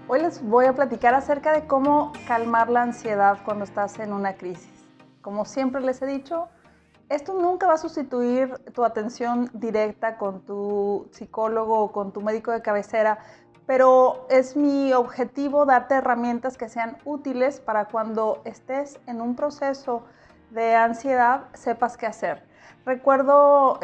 Hoy les voy a platicar acerca de cómo calmar la ansiedad cuando estás en una crisis. Como siempre les he dicho, esto nunca va a sustituir tu atención directa con tu psicólogo o con tu médico de cabecera, pero es mi objetivo darte herramientas que sean útiles para cuando estés en un proceso de ansiedad sepas qué hacer. Recuerdo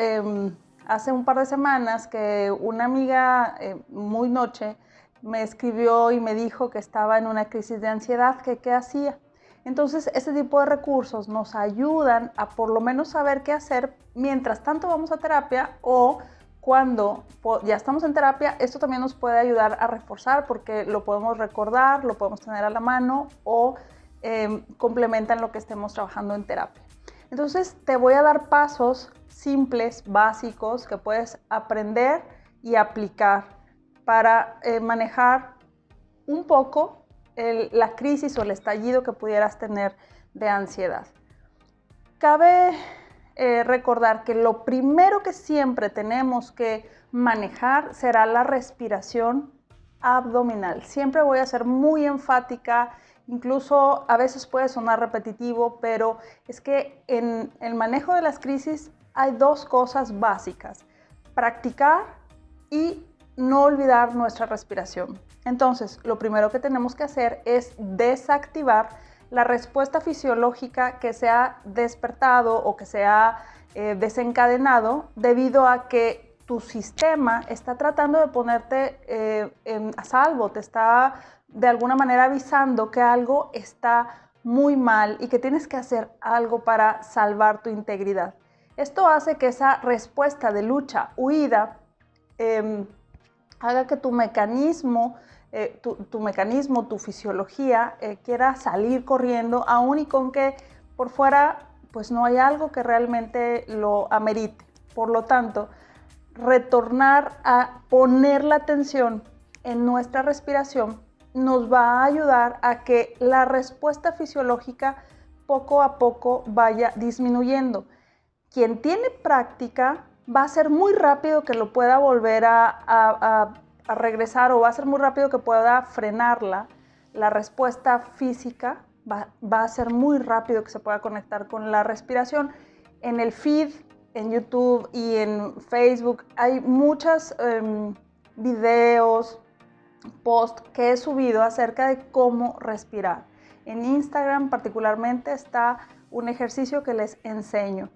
hace un par de semanas que una amiga muy noche me escribió y me dijo que estaba en una crisis de ansiedad, que qué hacía. Entonces, este tipo de recursos nos ayudan a por lo menos saber qué hacer mientras tanto vamos a terapia, o cuando ya estamos en terapia. Esto también nos puede ayudar a reforzar porque lo podemos recordar, lo podemos tener a la mano o complementan lo que estemos trabajando en terapia. Entonces, te voy a dar pasos simples, básicos, que puedes aprender y aplicar para manejar un poco la crisis o el estallido que pudieras tener de ansiedad. Cabe recordar que lo primero que siempre tenemos que manejar será la respiración abdominal. Siempre voy a ser muy enfática, incluso a veces puede sonar repetitivo, pero es que en el manejo de las crisis hay dos cosas básicas: practicar y no olvidar nuestra respiración. Entonces, lo primero que tenemos que hacer es desactivar la respuesta fisiológica que se ha despertado o que se ha desencadenado debido a que tu sistema está tratando de ponerte a salvo, te está de alguna manera avisando que algo está muy mal y que tienes que hacer algo para salvar tu integridad. Esto hace que esa respuesta de lucha, huida, haga que tu mecanismo, tu fisiología quiera salir corriendo, aun y con que por fuera pues no hay algo que realmente lo amerite. Por lo tanto, retornar a poner la atención en nuestra respiración nos va a ayudar a que la respuesta fisiológica poco a poco vaya disminuyendo. Quien tiene práctica va a ser muy rápido que lo pueda volver a regresar, o va a ser muy rápido que pueda frenarla. La respuesta física va a ser muy rápido que se pueda conectar con la respiración. En el feed, en YouTube y en Facebook hay muchos videos, posts que he subido acerca de cómo respirar. En Instagram particularmente está un ejercicio que les enseño.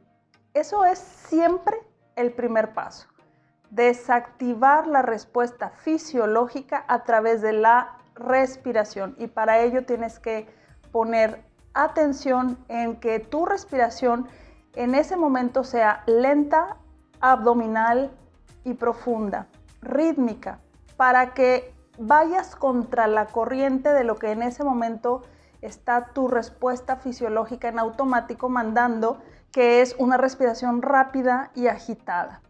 Eso es siempre el primer paso: desactivar la respuesta fisiológica a través de la respiración, y para ello tienes que poner atención en que tu respiración en ese momento sea lenta, abdominal y profunda, rítmica, para que vayas contra la corriente de lo que en ese momento está tu respuesta fisiológica en automático mandando, que es una respiración rápida y agitada.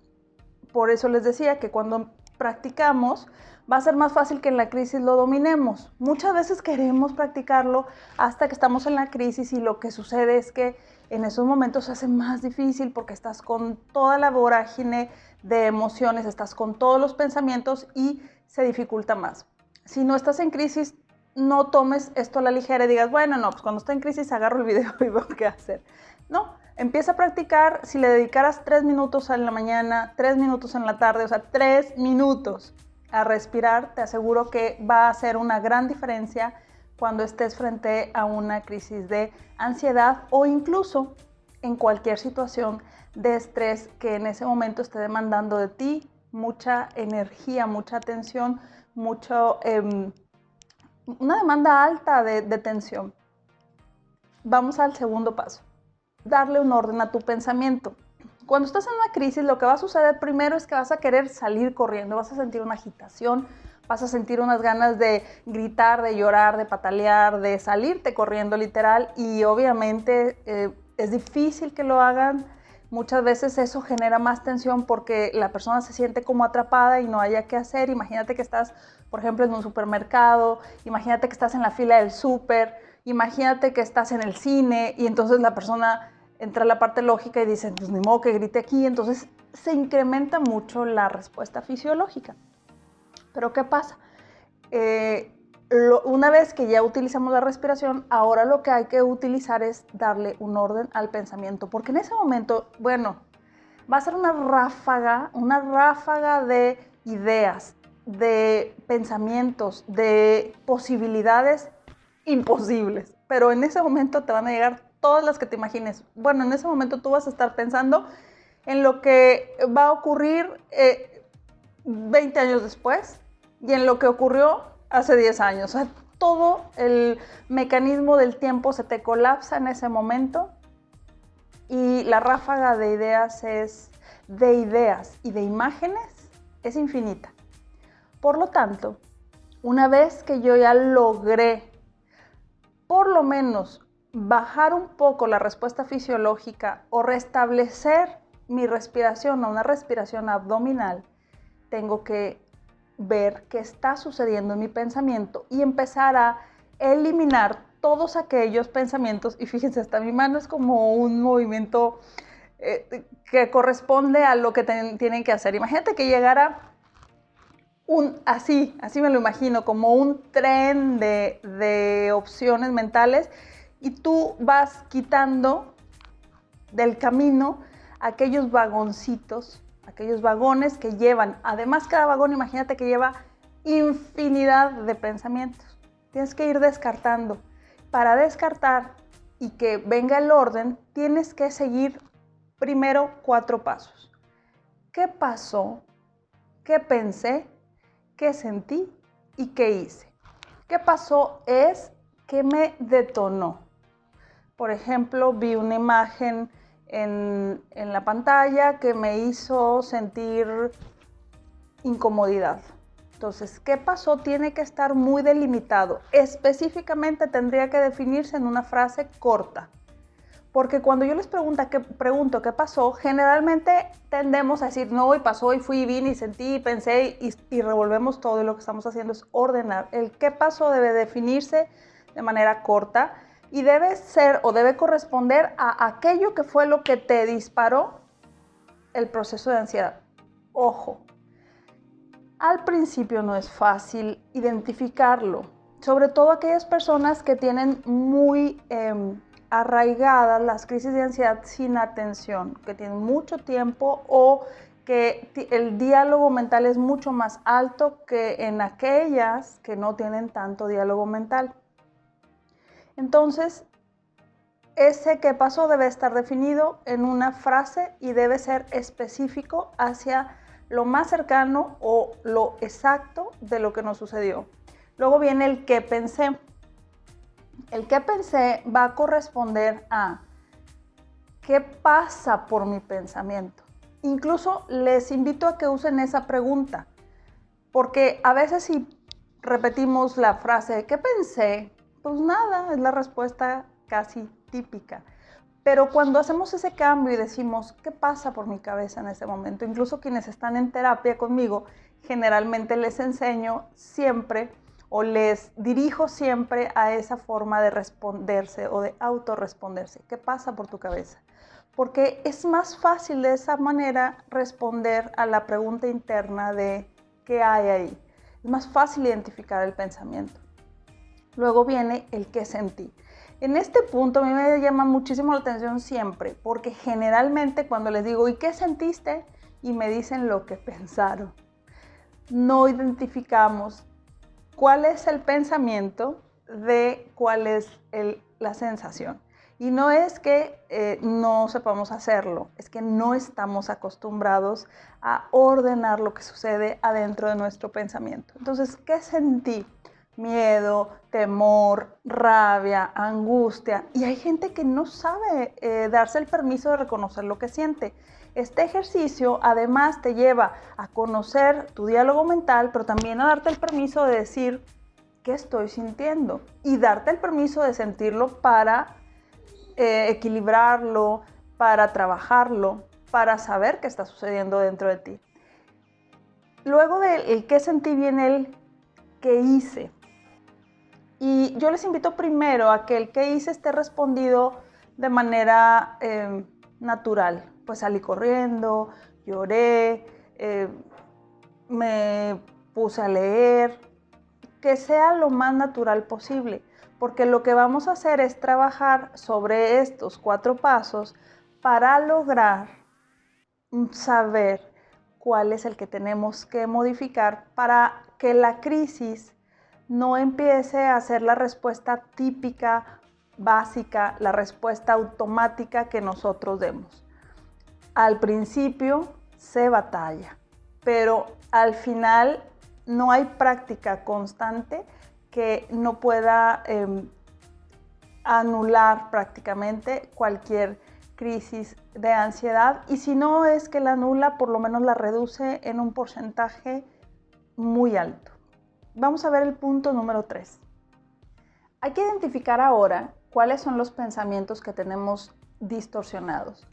Por eso les decía que cuando practicamos va a ser más fácil que en la crisis lo dominemos. Muchas veces queremos practicarlo hasta que estamos en la crisis, y lo que sucede es que en esos momentos se hace más difícil porque estás con toda la vorágine de emociones, estás con todos los pensamientos y se dificulta más. Si no estás en crisis, no tomes esto a la ligera y digas, bueno, no, pues cuando estoy en crisis agarro el video y veo qué hacer. No, empieza a practicar. Si le dedicaras 3 minutos en la mañana, 3 minutos en la tarde, o sea, 3 minutos a respirar, te aseguro que va a hacer una gran diferencia cuando estés frente a una crisis de ansiedad o incluso en cualquier situación de estrés que en ese momento esté demandando de ti mucha energía, mucha atención, una demanda alta de tensión. Vamos al segundo paso: darle un orden a tu pensamiento. Cuando estás en una crisis, lo que va a suceder primero es que vas a querer salir corriendo, vas a sentir una agitación, vas a sentir unas ganas de gritar, de llorar, de patalear, de salirte corriendo literal, y obviamente es difícil que lo hagan. Muchas veces eso genera más tensión porque la persona se siente como atrapada y no haya qué hacer. Imagínate que estás, por ejemplo, en un supermercado, imagínate que estás en la fila del súper, imagínate que estás en el cine, y entonces la persona entra a la parte lógica y dice, pues ni modo que grite aquí. Entonces se incrementa mucho la respuesta fisiológica. Pero ¿qué pasa? Una vez que ya utilizamos la respiración, ahora lo que hay que utilizar es darle un orden al pensamiento, porque en ese momento, bueno, va a ser una ráfaga de ideas, de pensamientos, de posibilidades imposibles, pero en ese momento te van a llegar todas las que te imagines. Bueno, en ese momento tú vas a estar pensando en lo que va a ocurrir 20 años después y en lo que ocurrió hace 10 años. O sea, todo el mecanismo del tiempo se te colapsa en ese momento y la ráfaga de ideas y de imágenes es infinita. Por lo tanto, una vez que yo ya logré por lo menos bajar un poco la respuesta fisiológica o restablecer mi respiración a una respiración abdominal, tengo que ver qué está sucediendo en mi pensamiento y empezar a eliminar todos aquellos pensamientos. Y fíjense, hasta mi mano es como un movimiento que corresponde a lo que tienen que hacer. Imagínate que llegara así me lo imagino, como un tren de opciones mentales y tú vas quitando del camino aquellos vagoncitos, aquellos vagones que llevan, además cada vagón, imagínate que lleva infinidad de pensamientos. Tienes que ir descartando. Para descartar y que venga el orden, tienes que seguir primero 4 pasos. ¿Qué pasó? ¿Qué pensé? ¿Qué sentí? ¿Y qué hice? ¿Qué pasó? Es que me detonó. Por ejemplo, vi una imagen en la pantalla que me hizo sentir incomodidad. Entonces, ¿qué pasó? Tiene que estar muy delimitado. Específicamente tendría que definirse en una frase corta. Porque cuando yo les pregunto qué pasó, generalmente tendemos a decir, no, y pasó, y fui, y vine, y sentí, y pensé, y revolvemos todo, y lo que estamos haciendo es ordenar. El qué pasó debe definirse de manera corta, y debe ser o debe corresponder a aquello que fue lo que te disparó el proceso de ansiedad. Ojo, al principio no es fácil identificarlo, sobre todo aquellas personas que tienen muy arraigadas las crisis de ansiedad sin atención, que tienen mucho tiempo o que el diálogo mental es mucho más alto que en aquellas que no tienen tanto diálogo mental. Entonces, ese qué pasó debe estar definido en una frase y debe ser específico hacia lo más cercano o lo exacto de lo que nos sucedió. Luego viene el qué pensé. El qué pensé va a corresponder a qué pasa por mi pensamiento. Incluso les invito a que usen esa pregunta, porque a veces si repetimos la frase ¿qué pensé? Pues nada, es la respuesta casi típica. Pero cuando hacemos ese cambio y decimos, ¿qué pasa por mi cabeza en ese momento? Incluso quienes están en terapia conmigo, generalmente les enseño siempre o les dirijo siempre a esa forma de responderse o de autorresponderse. ¿Qué pasa por tu cabeza? Porque es más fácil de esa manera responder a la pregunta interna de ¿qué hay ahí? Es más fácil identificar el pensamiento. Luego viene el qué sentí. En este punto a mí me llama muchísimo la atención siempre, porque generalmente cuando les digo ¿y qué sentiste? Y me dicen lo que pensaron. No identificamos cuál es el pensamiento de cuál es la sensación. Y no es que no sepamos hacerlo, es que no estamos acostumbrados a ordenar lo que sucede adentro de nuestro pensamiento. Entonces, ¿qué sentí? Miedo, temor, rabia, angustia. Y hay gente que no sabe darse el permiso de reconocer lo que siente. Este ejercicio además te lleva a conocer tu diálogo mental, pero también a darte el permiso de decir qué estoy sintiendo y darte el permiso de sentirlo para equilibrarlo, para trabajarlo, para saber qué está sucediendo dentro de ti. Luego del qué sentí viene el qué hice. Y yo les invito primero a que el qué hice esté respondido de manera natural. Pues salí corriendo, lloré, me puse a leer. que sea lo más natural posible, porque lo que vamos a hacer es trabajar sobre estos 4 pasos para lograr saber cuál es el que tenemos que modificar para que la crisis no empiece a ser la respuesta típica, básica, la respuesta automática que nosotros demos. Al principio se batalla, pero al final no hay práctica constante que no pueda anular prácticamente cualquier crisis de ansiedad, y si no es que la anula, por lo menos la reduce en un porcentaje muy alto. Vamos a ver el punto número 3. Hay que identificar ahora cuáles son los pensamientos que tenemos distorsionados.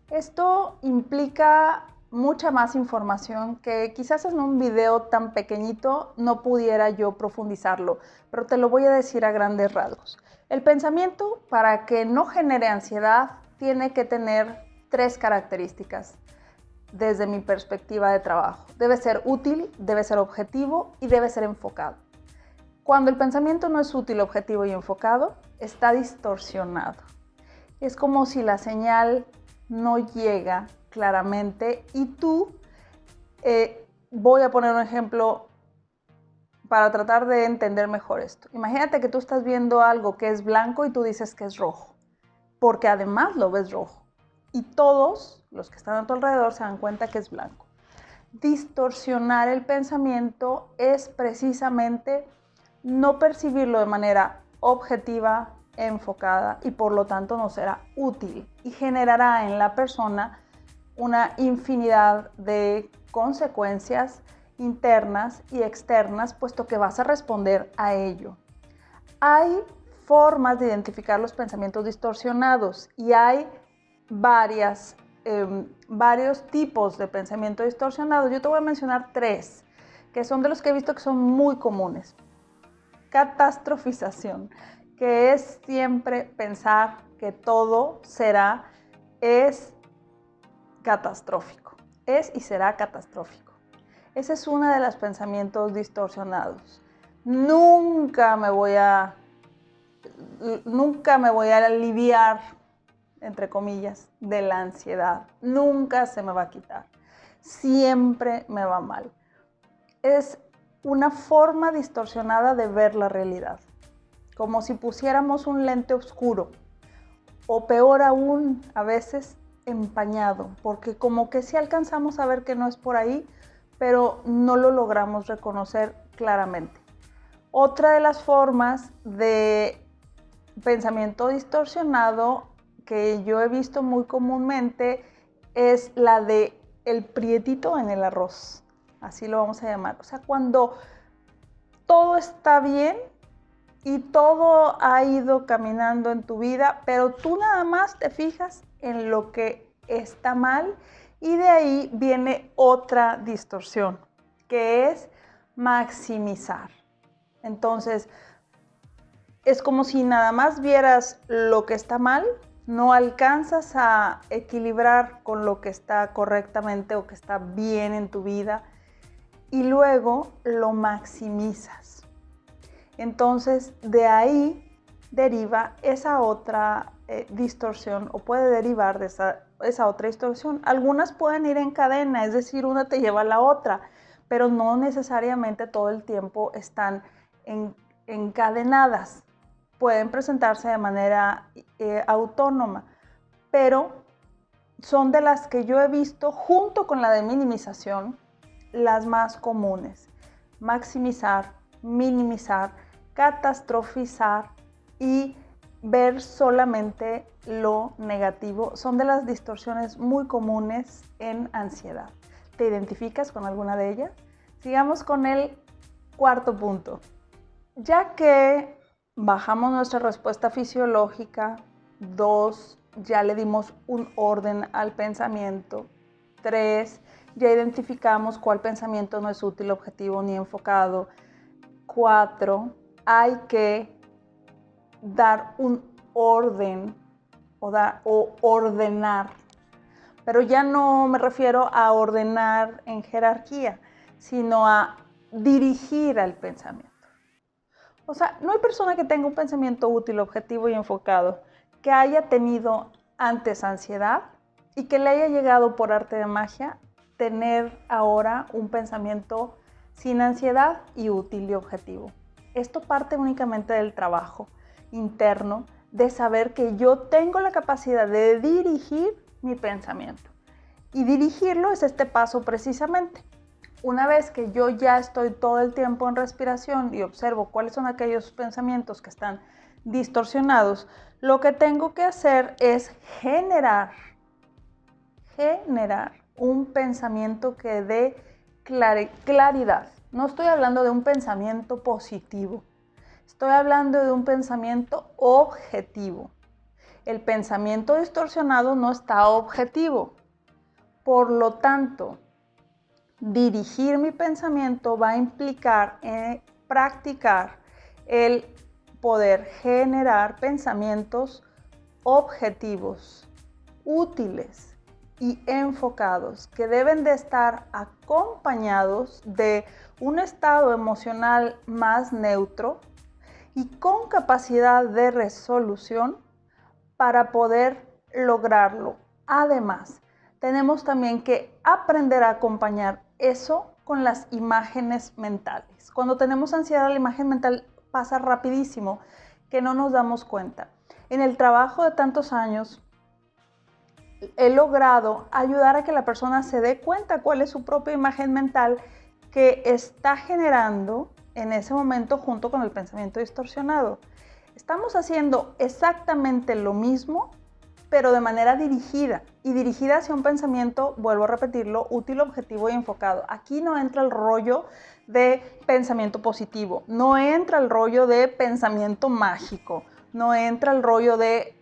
Esto implica mucha más información que quizás en un video tan pequeñito no pudiera yo profundizarlo, pero te lo voy a decir a grandes rasgos. El pensamiento, para que no genere ansiedad, tiene que tener 3 características desde mi perspectiva de trabajo. Debe ser útil, debe ser objetivo y debe ser enfocado. Cuando el pensamiento no es útil, objetivo y enfocado, está distorsionado. Es como si la señal no llega claramente y tú, voy a poner un ejemplo para tratar de entender mejor esto. Imagínate que tú estás viendo algo que es blanco y tú dices que es rojo, porque además lo ves rojo y todos los que están a tu alrededor se dan cuenta que es blanco. Distorsionar el pensamiento es precisamente no percibirlo de manera objetiva, enfocada, y por lo tanto no será útil y generará en la persona una infinidad de consecuencias internas y externas, puesto que vas a responder a ello. Hay formas de identificar los pensamientos distorsionados y hay varios tipos de pensamiento distorsionado. Yo te voy a mencionar 3, que son de los que he visto que son muy comunes. Catastrofización, que es siempre pensar que todo es catastrófico, es y será catastrófico. Ese es uno de los pensamientos distorsionados. Nunca me voy a aliviar, entre comillas, de la ansiedad. Nunca se me va a quitar. Siempre me va mal. Es una forma distorsionada de ver la realidad, como si pusiéramos un lente oscuro, o peor aún, a veces empañado, porque como que sí alcanzamos a ver que no es por ahí, pero no lo logramos reconocer claramente. Otra de las formas de pensamiento distorsionado que yo he visto muy comúnmente es la de el prietito en el arroz, así lo vamos a llamar. O sea, cuando todo está bien y todo ha ido caminando en tu vida, pero tú nada más te fijas en lo que está mal, y de ahí viene otra distorsión, que es maximizar. Entonces, es como si nada más vieras lo que está mal, no alcanzas a equilibrar con lo que está correctamente o que está bien en tu vida, y luego lo maximizas. Entonces, de ahí deriva esa otra distorsión, o puede derivar de esa otra distorsión. Algunas pueden ir en cadena, es decir, una te lleva a la otra, pero no necesariamente todo el tiempo están encadenadas. Pueden presentarse de manera autónoma, pero son de las que yo he visto, junto con la de minimización, las más comunes. Maximizar, minimizar, catastrofizar y ver solamente lo negativo son de las distorsiones muy comunes en ansiedad. ¿Te identificas con alguna de ellas? Sigamos con el 4 punto. Ya que bajamos nuestra respuesta fisiológica, 2, ya le dimos un orden al pensamiento, 3, ya identificamos cuál pensamiento no es útil, objetivo ni enfocado, 4, hay que dar un orden o ordenar, pero ya no me refiero a ordenar en jerarquía, sino a dirigir al pensamiento. O sea, no hay persona que tenga un pensamiento útil, objetivo y enfocado que haya tenido antes ansiedad y que le haya llegado por arte de magia tener ahora un pensamiento sin ansiedad y útil y objetivo. Esto parte únicamente del trabajo interno, de saber que yo tengo la capacidad de dirigir mi pensamiento. Y dirigirlo es este paso precisamente. Una vez que yo ya estoy todo el tiempo en respiración y observo cuáles son aquellos pensamientos que están distorsionados, lo que tengo que hacer es generar un pensamiento que dé claridad. No estoy hablando de un pensamiento positivo, estoy hablando de un pensamiento objetivo. El pensamiento distorsionado no está objetivo. Por lo tanto, dirigir mi pensamiento va a implicar practicar el poder generar pensamientos objetivos, útiles y enfocados, que deben de estar acompañados de un estado emocional más neutro y con capacidad de resolución para poder lograrlo. Además, tenemos también que aprender a acompañar eso con las imágenes mentales. Cuando tenemos ansiedad, la imagen mental pasa rapidísimo, que no nos damos cuenta. En el trabajo de tantos años, he logrado ayudar a que la persona se dé cuenta cuál es su propia imagen mental que está generando en ese momento junto con el pensamiento distorsionado. Estamos haciendo exactamente lo mismo, pero de manera dirigida, y dirigida hacia un pensamiento, vuelvo a repetirlo, útil, objetivo y enfocado. Aquí no entra el rollo de pensamiento positivo, no entra el rollo de pensamiento mágico, no entra el rollo de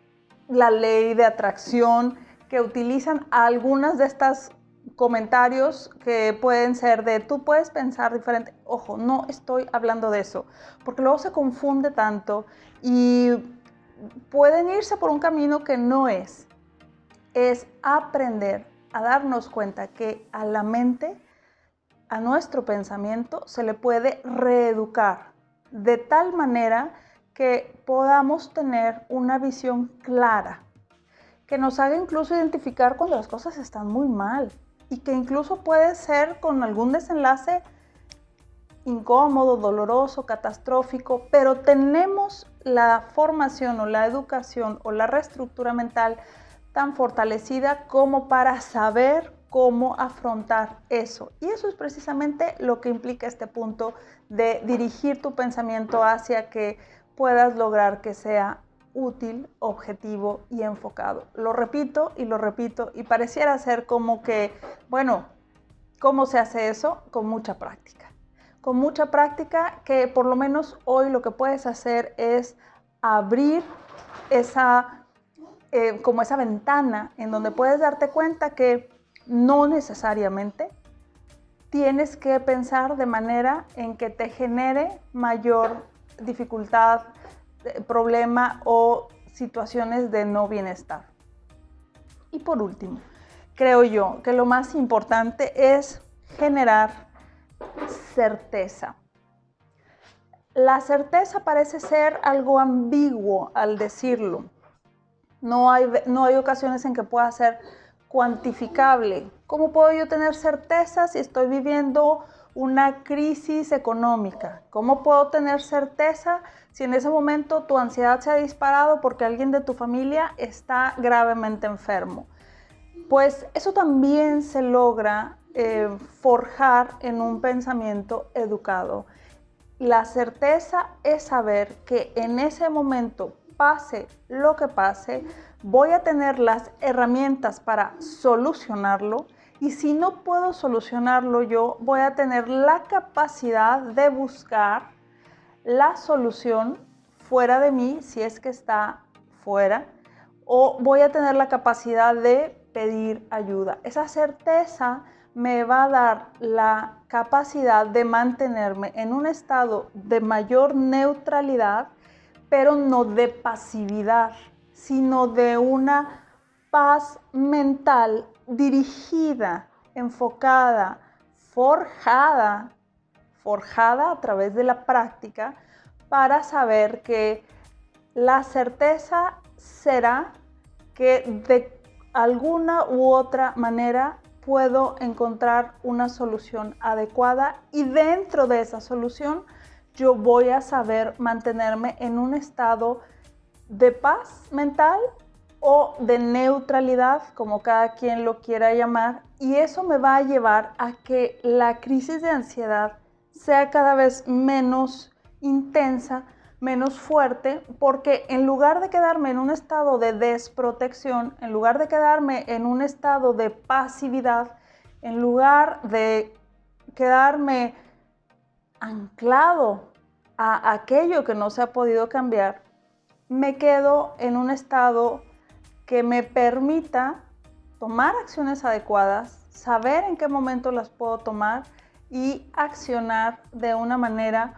la ley de atracción que utilizan algunas de estas comentarios que pueden ser de tú puedes pensar diferente. Ojo, no estoy hablando de eso, porque luego se confunde tanto y pueden irse por un camino que no es. Es aprender a darnos cuenta que a la mente, a nuestro pensamiento, se le puede reeducar de tal manera que podamos tener una visión clara, que nos haga incluso identificar cuando las cosas están muy mal y que incluso puede ser con algún desenlace incómodo, doloroso, catastrófico, pero tenemos la formación o la educación o la reestructura mental tan fortalecida como para saber cómo afrontar eso. Y eso es precisamente lo que implica este punto de dirigir tu pensamiento hacia que puedas lograr que sea útil, objetivo y enfocado. Lo repito y pareciera ser como que, bueno, ¿cómo se hace eso? Con mucha práctica. Con mucha práctica, que por lo menos hoy lo que puedes hacer es abrir como esa ventana en donde puedes darte cuenta que no necesariamente tienes que pensar de manera en que te genere mayor dificultad, problema o situaciones de no bienestar. Y por último, creo yo que lo más importante es generar certeza. La certeza parece ser algo ambiguo al decirlo. No hay ocasiones en que pueda ser cuantificable. ¿Cómo puedo yo tener certeza si estoy viviendo una crisis económica? ¿Cómo puedo tener certeza si en ese momento tu ansiedad se ha disparado porque alguien de tu familia está gravemente enfermo? Pues eso también se logra forjar en un pensamiento educado. La certeza es saber que en ese momento, pase lo que pase, voy a tener las herramientas para solucionarlo, y si no puedo solucionarlo yo, voy a tener la capacidad de buscar la solución fuera de mí, si es que está fuera, o voy a tener la capacidad de pedir ayuda. Esa certeza me va a dar la capacidad de mantenerme en un estado de mayor neutralidad, pero no de pasividad, sino de una paz mental dirigida, enfocada, forjada a través de la práctica, para saber que la certeza será que de alguna u otra manera puedo encontrar una solución adecuada y dentro de esa solución yo voy a saber mantenerme en un estado de paz mental o de neutralidad, como cada quien lo quiera llamar, y eso me va a llevar a que la crisis de ansiedad sea cada vez menos intensa, menos fuerte, porque en lugar de quedarme en un estado de desprotección, en lugar de quedarme en un estado de pasividad, en lugar de quedarme anclado a aquello que no se ha podido cambiar, me quedo en un estado que me permita tomar acciones adecuadas, saber en qué momento las puedo tomar y accionar de una manera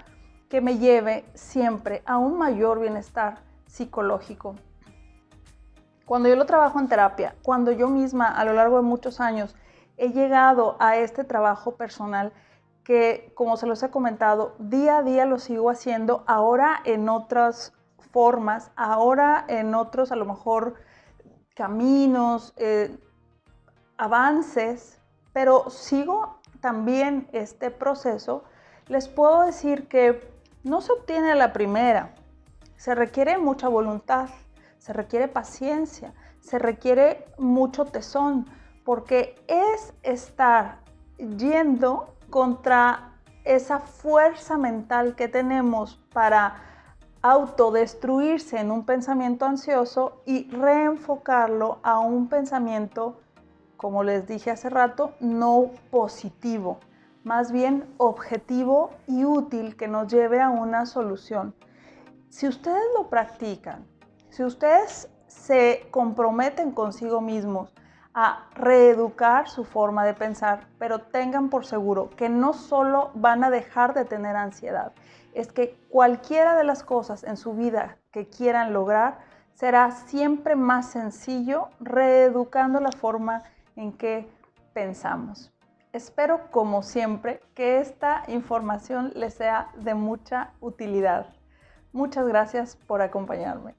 que me lleve siempre a un mayor bienestar psicológico. Cuando yo lo trabajo en terapia, cuando yo misma a lo largo de muchos años he llegado a este trabajo personal que, como se los he comentado, día a día lo sigo haciendo, ahora en otras formas, ahora en otros a lo mejor caminos, avances, pero sigo también este proceso. Les puedo decir que no se obtiene a la primera, se requiere mucha voluntad, se requiere paciencia, se requiere mucho tesón, porque es estar yendo contra esa fuerza mental que tenemos para autodestruirse en un pensamiento ansioso y reenfocarlo a un pensamiento, como les dije hace rato, no positivo, más bien objetivo y útil que nos lleve a una solución. Si ustedes lo practican, si ustedes se comprometen consigo mismos a reeducar su forma de pensar, pero tengan por seguro que no solo van a dejar de tener ansiedad, es que cualquiera de las cosas en su vida que quieran lograr será siempre más sencillo reeducando la forma en que pensamos. Espero, como siempre, que esta información les sea de mucha utilidad. Muchas gracias por acompañarme.